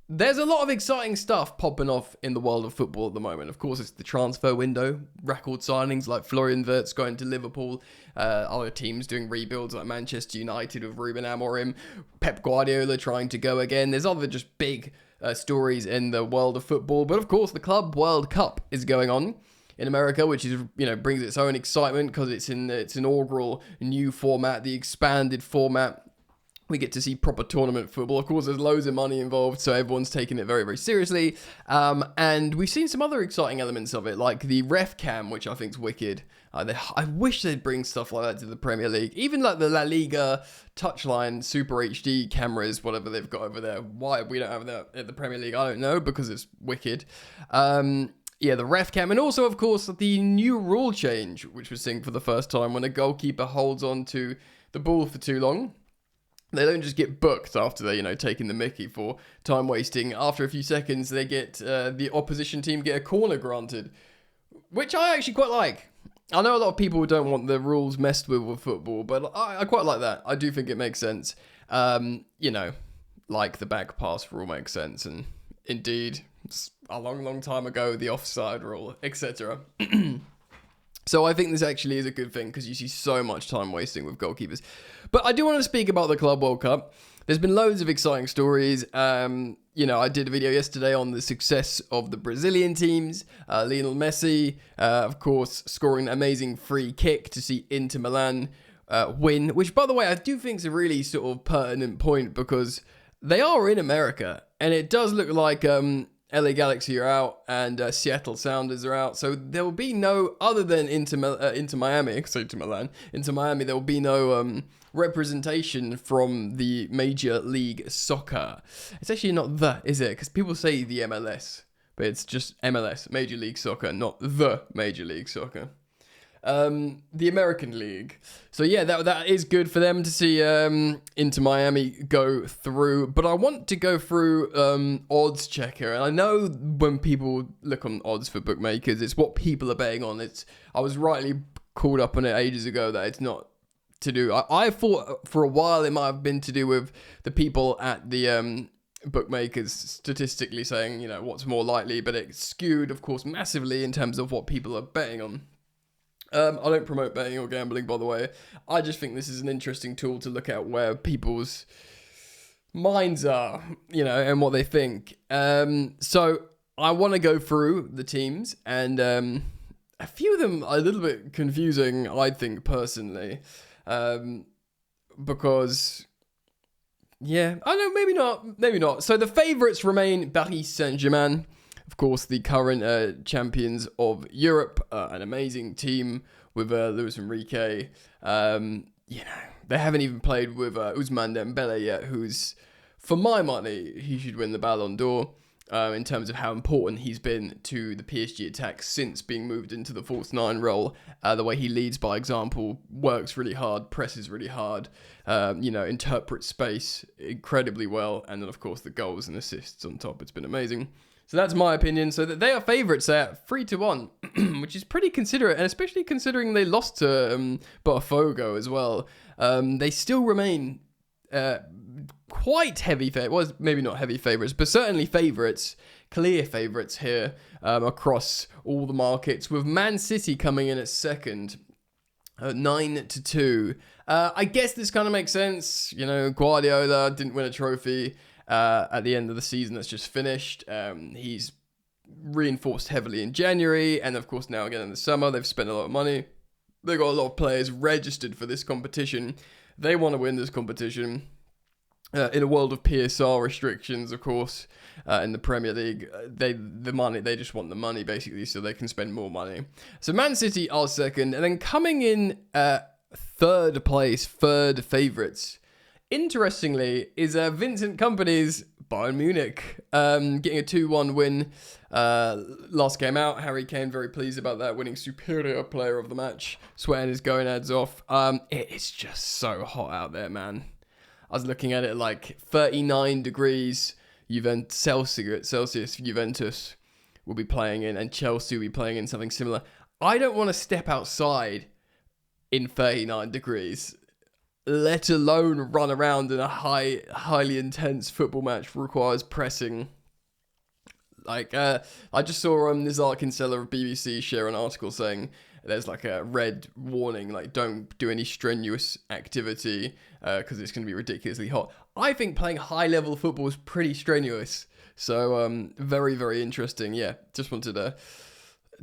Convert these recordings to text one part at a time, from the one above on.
There's a lot of exciting stuff popping off in the world of football at the moment. Of course, it's the transfer window, record signings like Florian Wirtz going to Liverpool, other teams doing rebuilds like Manchester United with Ruben Amorim, Pep Guardiola trying to go again. There's other just big stories in the world of football. But of course, the Club World Cup is going on in America, which is, brings its own excitement because it's in its inaugural new format, the expanded format. We get to see proper tournament football. Of course, there's loads of money involved, so everyone's taking it very, very seriously. And we've seen some other exciting elements of it, like the ref cam, which I think is wicked. I wish they'd bring stuff like that to the Premier League. Even like the La Liga touchline Super HD cameras, whatever they've got over there. Why we don't have that at the Premier League, I don't know, because it's wicked. Yeah, the ref cam, and also, of course, the new rule change, which we're seeing for the first time when a goalkeeper holds on to the ball for too long. They don't just get booked after they're, taking the mickey for time wasting. After a few seconds, they get the opposition team get a corner granted, which I actually quite like. I know a lot of people don't want the rules messed with football, but I quite like that. I do think it makes sense. Like the back pass rule makes sense, and indeed, a long, long time ago, the offside rule, etc. So I think this actually is a good thing because you see so much time wasting with goalkeepers. But I do want to speak about the Club World Cup. There's been loads of exciting stories. I did a video yesterday on the success of the Brazilian teams. Lionel Messi, of course, scoring an amazing free kick to see Inter Milan win, which, by the way, I do think is a really sort of pertinent point because they are in America, and it does look like LA Galaxy are out and Seattle Sounders are out, so there will be no, other than Inter Miami, there will be no representation from the Major League Soccer. It's actually not is it? Because people say the MLS, but it's just MLS, Major League Soccer, not the Major League Soccer. The American League. So yeah, that is good for them to see Inter Miami go through. But I want to go through odds checker, and I know when people look on odds for bookmakers, it's what people are betting on. I was rightly called up on it ages ago that it's not to do. I thought for a while it might have been to do with the people at the bookmakers statistically saying what's more likely, but it skewed, of course, massively in terms of what people are betting on. I don't promote betting or gambling, by the way. I just think this is an interesting tool to look at where people's minds are, and what they think. So I want to go through the teams, and a few of them are a little bit confusing, I think, personally. Because, yeah, I don't know, maybe not. So the favourites remain Paris Saint-Germain. Of course, the current champions of Europe, an amazing team with Luis Enrique. They haven't even played with Ousmane Dembele yet, who's, for my money, he should win the Ballon d'Or in terms of how important he's been to the PSG attack since being moved into the false nine role. The way he leads by example, works really hard, presses really hard, interprets space incredibly well, and then, of course, the goals and assists on top. It's been amazing. So that's my opinion. So that they are favourites at 3-1, which is pretty considerate, and especially considering they lost to Botafogo as well. They still remain quite heavy favourites. Well, maybe not heavy favourites, but certainly favourites, clear favourites here across all the markets, with Man City coming in at second. 9-2. I guess this kind of makes sense. Guardiola didn't win a trophy at the end of the season that's just finished. He's reinforced heavily in January, and of course now again in the summer. They've spent a lot of money. They've got a lot of players registered for this competition. They want to win this competition. In a world of PSR restrictions, of course, in the Premier League, they just want the money basically, so they can spend more money. So Man City are second, and then coming in third favourites, interestingly, is Vincent Kompany's Bayern Munich, getting a 2-1 win last game out. Harry Kane very pleased about that, winning superior player of the match, sweating his gonads off. It's just so hot out there, man. I was looking at it like 39 degrees Celsius Juventus will be playing in, and Chelsea will be playing in something similar. I don't want to step outside in 39 degrees. let alone run around in a highly intense football match requires pressing. Like, I just saw Nizar Kinsella of BBC share an article saying there's like a red warning, like don't do any strenuous activity because it's going to be ridiculously hot. I think playing high-level football is pretty strenuous. So, very, very interesting. Yeah, just wanted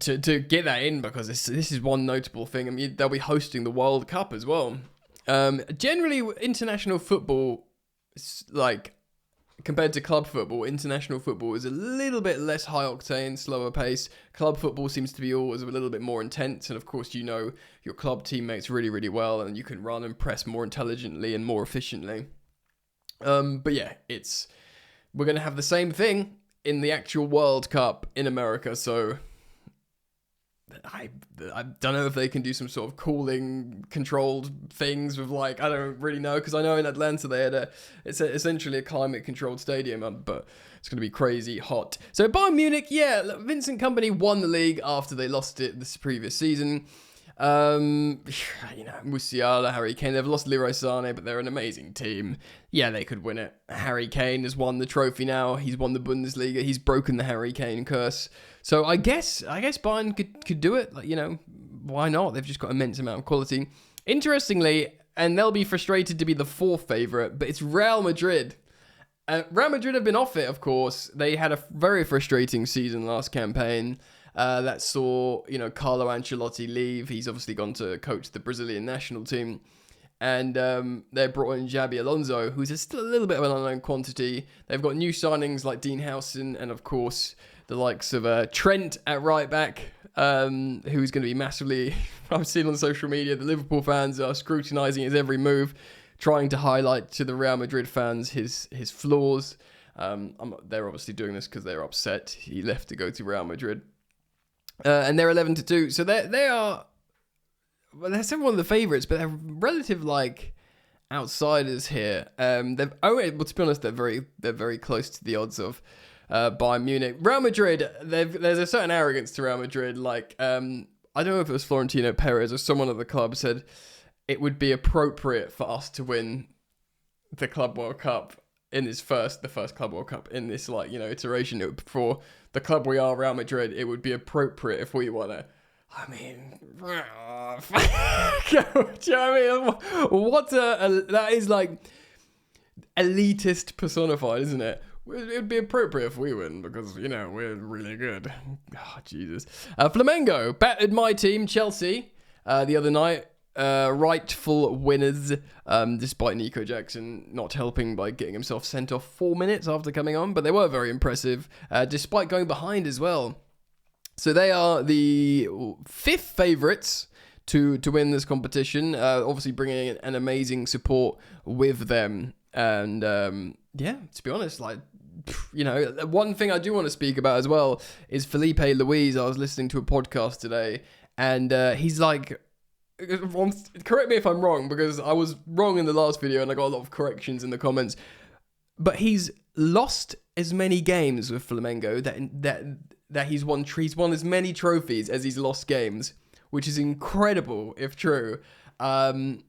to get that in because this is one notable thing. I mean, they'll be hosting the World Cup as well. Generally, international football, like, compared to club football, international football is a little bit less high octane, slower pace. Club football seems to be always a little bit more intense, and of course you know your club teammates really, really well, and you can run and press more intelligently and more efficiently. But yeah, we're going to have the same thing in the actual World Cup in America, so I don't know if they can do some sort of cooling controlled things with, like, I don't really know, because I know in Atlanta they had it's essentially a climate controlled stadium, but it's going to be crazy hot. So Bayern Munich, yeah, Vincent Kompany won the league after they lost it this previous season. Musiala, Harry Kane, they've lost Leroy Sané, but they're an amazing team. Yeah, they could win it. Harry Kane has won the trophy now. He's won the Bundesliga. He's broken the Harry Kane curse. So I guess Bayern could do it. Like, why not? They've just got immense amount of quality. Interestingly, and they'll be frustrated to be the fourth favourite, but it's Real Madrid. Real Madrid have been off it, of course. They had a very frustrating season last campaign. That saw, Carlo Ancelotti leave. He's obviously gone to coach the Brazilian national team. And they brought in Xabi Alonso, who's still a little bit of an unknown quantity. They've got new signings like Dean Howson and, of course, the likes of Trent at right back, who's going to be massively... I've seen on social media the Liverpool fans are scrutinising his every move, trying to highlight to the Real Madrid fans his flaws. They're obviously doing this because they're upset he left to go to Real Madrid. And they're 11-2, so they are. Well, they're still one of the favourites, but they're relative outsiders here. Well, to be honest, they're very close to the odds of Bayern Munich. Real Madrid, there's a certain arrogance to Real Madrid. I don't know if it was Florentino Perez or someone at the club said it would be appropriate for us to win the Club World Cup in the first Club World Cup in this iteration. For the club we are, Real Madrid, it would be appropriate if we won it. I mean, do you know what I mean? That is elitist personified, isn't it? It would be appropriate if we win because, we're really good. Oh, Jesus. Flamengo battered my team, Chelsea, the other night. Rightful winners, despite Nico Jackson not helping by getting himself sent off 4 minutes after coming on, but they were very impressive, despite going behind as well. So they are the fifth favourites to win this competition, obviously bringing in an amazing support with them. And to be honest, one thing I do want to speak about as well is Felipe Luis. I was listening to a podcast today, and he's like, correct me if I'm wrong, because I was wrong in the last video and I got a lot of corrections in the comments, but he's lost as many games with Flamengo that he's won as many trophies as he's lost games, which is incredible if true. And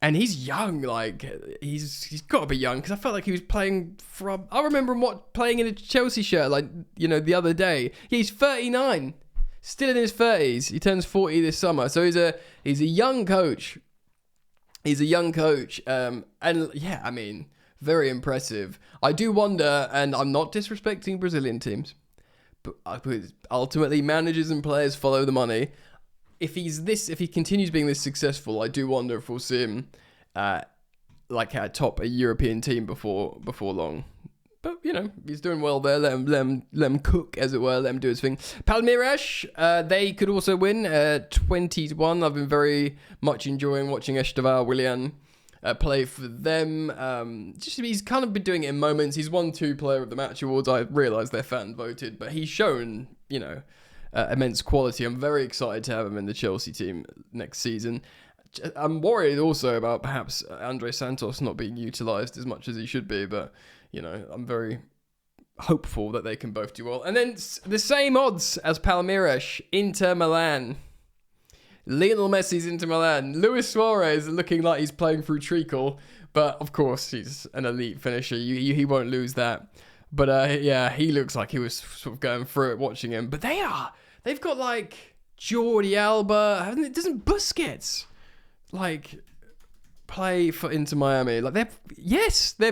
he's young, he's got to be young, because I felt like he was playing I remember him playing in a Chelsea shirt, the other day. He's 39. Still in his 30s. He turns 40 this summer. So he's a young coach. He's a young coach. And yeah, I mean, very impressive. I do wonder, and I'm not disrespecting Brazilian teams, but ultimately managers and players follow the money. If he continues being this successful, I do wonder if we'll see him atop a European team before long. But, he's doing well there. Let him cook, as it were. Let him do his thing. Palmeiras, they could also win 20-1. I've been very much enjoying watching Estevan Willian play for them. He's kind of been doing it in moments. He's won 2 Player of the Match awards. I realise they're fan voted, but he's shown, immense quality. I'm very excited to have him in the Chelsea team next season. I'm worried also about perhaps Andre Santos not being utilised as much as he should be, but... I'm very hopeful that they can both do well. And then the same odds as Palmeiras, Inter Milan. Lionel Messi's Inter Milan. Luis Suarez looking like he's playing through treacle, but of course he's an elite finisher. He won't lose that. But yeah, he looks like he was sort of going through it watching him. But they've got like Jordi Alba. Doesn't Busquets like play for Inter Miami? Like they've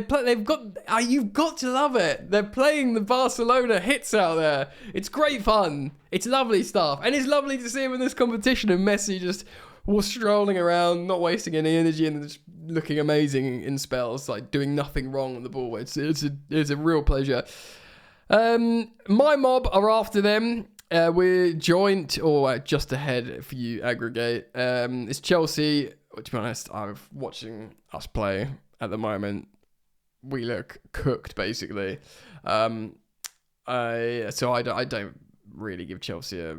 got. You've got to love it. They're playing the Barcelona hits out there. It's great fun. It's lovely stuff, and it's lovely to see him in this competition. And Messi just was strolling around, not wasting any energy, and just looking amazing in spells, like doing nothing wrong on the ball. It's a real pleasure. My mob are after them. We're joint or just ahead for you aggregate. It's Chelsea. To be honest, I'm watching us play at the moment. We look cooked, basically. I don't really give Chelsea a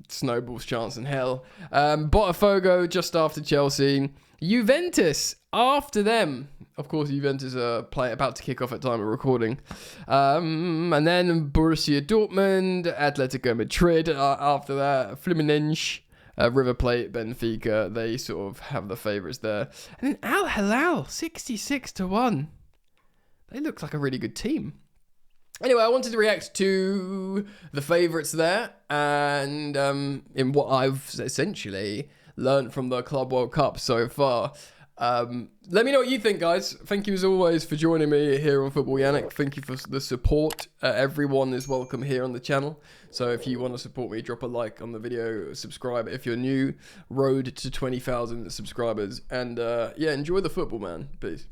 snowball's chance in hell. Botafogo just after Chelsea. Juventus after them. Of course, Juventus are about to kick off at time of recording. And then Borussia Dortmund, Atletico Madrid after that. Fluminense, River Plate, Benfica. They sort of have the favourites there. And then Al Hilal, 66-1. They look like a really good team. Anyway, I wanted to react to the favourites there, and in what I've essentially learned from the Club World Cup so far. Let me know what you think, guys. Thank you as always for joining me here on Football Yannick. Thank you for the support. Everyone is welcome here on the channel. So if you want to support me, drop a like on the video, subscribe if you're new. Road to 20,000 subscribers, and yeah, enjoy the football, man. Peace.